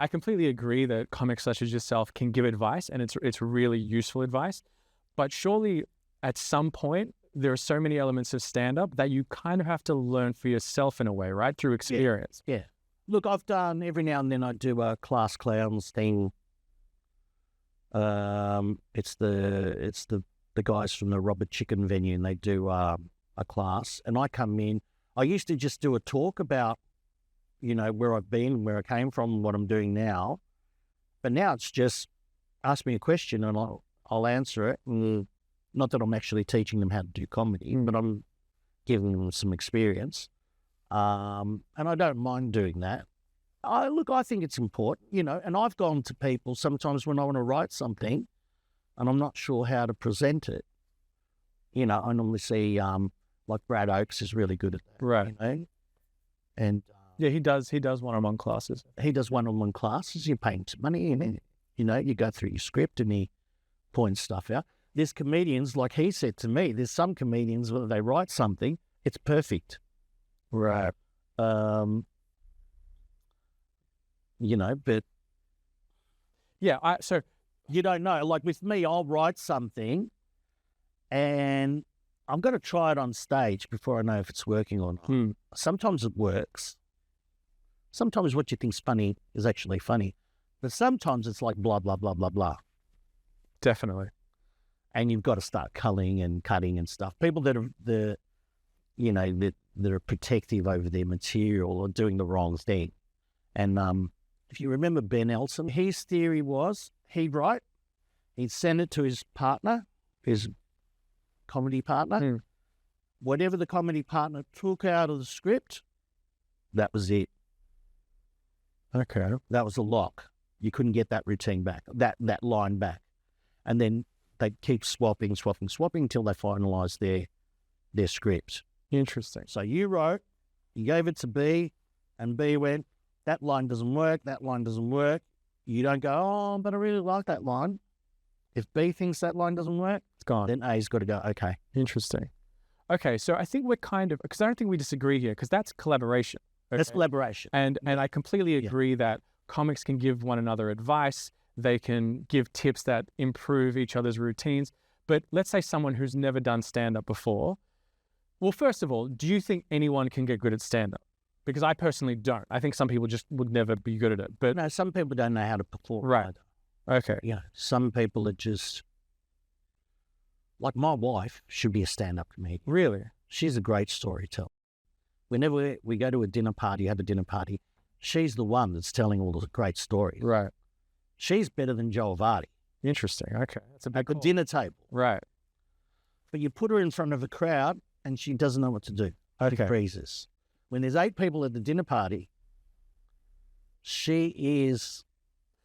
I completely agree that comics such as yourself can give advice, and it's really useful advice. But surely at some point, there are so many elements of stand-up that you kind of have to learn for yourself in a way, right? Through experience. Yeah. Look, I've done, every now and then I do a class clowns thing. It's the guys from the Robert Chicken venue, and they do a class, and I come in. I used to just do a talk about, where I've been, where I came from, what I'm doing now. But now it's just ask me a question and I'll answer it. And not that I'm actually teaching them how to do comedy, but I'm giving them some experience. And I don't mind doing that. I think it's important, and I've gone to people sometimes when I want to write something and I'm not sure how to present it. I normally see, like Brad Oakes is really good at that. Right. And yeah, he does one-on-one classes. He does one-on-one classes. You're paying some money and you go through your script and he points stuff out. There's comedians, like he said to me, there's some comedians where they write something, it's perfect. Right. But yeah, so you don't know. Like with me, I'll write something and I'm going to try it on stage before I know if it's working or not. Sometimes it works. Sometimes what you think's funny is actually funny. But sometimes it's like blah, blah, blah, blah, blah. Definitely. And you've got to start culling and cutting and stuff. People that are that are protective over their material or doing the wrong thing. And if you remember Ben Elson, his theory was he'd write, he'd send it to his partner, his comedy partner. Whatever the comedy partner took out of the script, that was it. Okay. That was a lock. You couldn't get that routine back, that line back. And then they'd keep swapping until they finalised their script. Interesting. So you wrote, you gave it to B, and B went, that line doesn't work, that line doesn't work. You don't go, oh, but I really like that line. If B thinks that line doesn't work, it's gone. Then A's got to go, okay. Interesting. Okay, so I think we're because I don't think we disagree here, because that's collaboration. Okay? That's collaboration. And I completely agree that comics can give one another advice. They can give tips that improve each other's routines. But let's say someone who's never done stand-up before. Well, first of all, do you think anyone can get good at stand-up? Because I personally don't. I think some people just would never be good at it. But no, some people don't know how to perform. Right. Either. Okay. Some people are just, like my wife should be a stand-up comedian. Really? She's a great storyteller. Whenever we go to a dinner party, have a dinner party, she's the one that's telling all the great stories. Right. She's better than Joe Vardy. Interesting. Okay. That's a big at the dinner table. Right. But you put her in front of a crowd and she doesn't know what to do. Okay. She freezes. When there's 8 people at the dinner party, she is...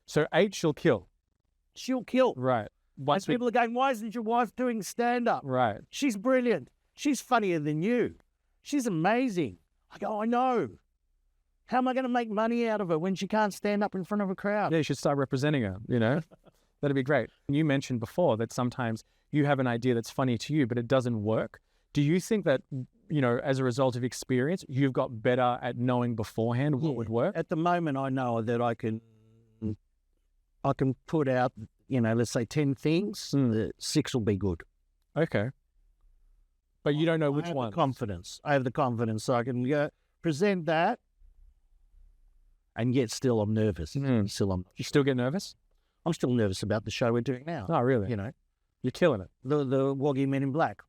So 8 she'll kill. She'll kill. Right. Once people are going, why isn't your wife doing stand-up? Right. She's brilliant. She's funnier than you. She's amazing. I go, I know. How am I going to make money out of her when she can't stand up in front of a crowd? Yeah, you should start representing her, That'd be great. You mentioned before that sometimes you have an idea that's funny to you, but it doesn't work. Do you think that, as a result of experience, you've got better at knowing beforehand what would work? At the moment, I know that I can put out, let's say 10 things, 6 will be good. Okay. But you don't know which one. I have the confidence so I can present that, and yet still I'm nervous. You still get nervous? I'm still nervous about the show we're doing now. Oh, really? You're killing it. The Waggy Men in Black.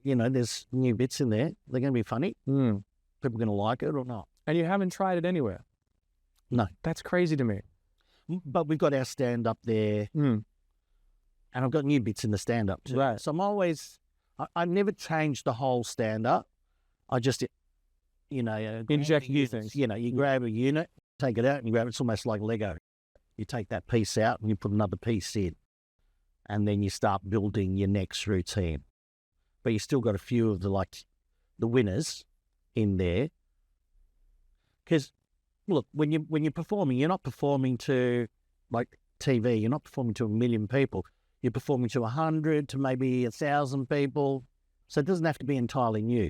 There's new bits in there. They're going to be funny. People are going to like it or not. And you haven't tried it anywhere? No. That's crazy to me. But we've got our stand-up there. And I've got new bits in the stand-up too. Right. So I'm always... I never change the whole stand-up. I just, inject new things. You grab a unit, take it out, and you grab it. It's almost like Lego. You take that piece out and you put another piece in. And then you start building your next routine. But you still got a few of the winners in there. Because, look, when you're performing, you're not performing to, like TV, you're not performing to 1 million people. You're performing to 100, to maybe 1,000 people. So it doesn't have to be entirely new.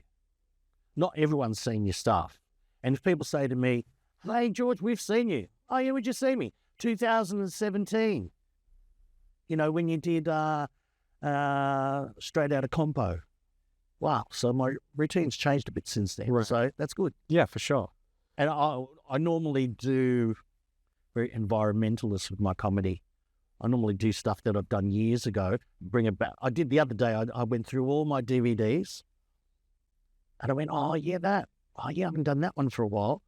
Not everyone's seen your stuff. And if people say to me, hey, George, we've seen you. Oh, yeah, would you see me? 2017. You know, when you did Straight Outta Compo. Wow. So my routine's changed a bit since then. Right. So that's good. Yeah, for sure. And I normally do very environmentalist with my comedy. I normally do stuff that I've done years ago, bring it back. I did the other day, I went through all my DVDs and I went, oh, yeah, I haven't done that one for a while.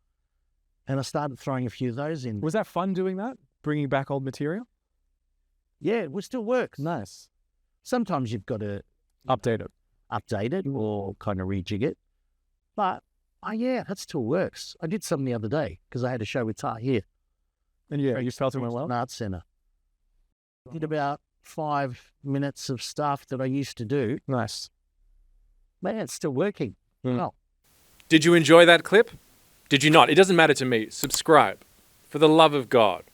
And I started throwing a few of those in. Was that fun doing that? Bringing back old material? Yeah, it still works. Nice. Sometimes you've got to Update it. or kind of rejig it. But, yeah, that still works. I did some the other day because I had a show with Tahir. And yeah, you felt it went well? Art Centre. Did about 5 minutes of stuff that I used to do. Nice. Man, it's still working. Oh. Did you enjoy that clip? Did you not? It doesn't matter to me. Subscribe. For the love of God.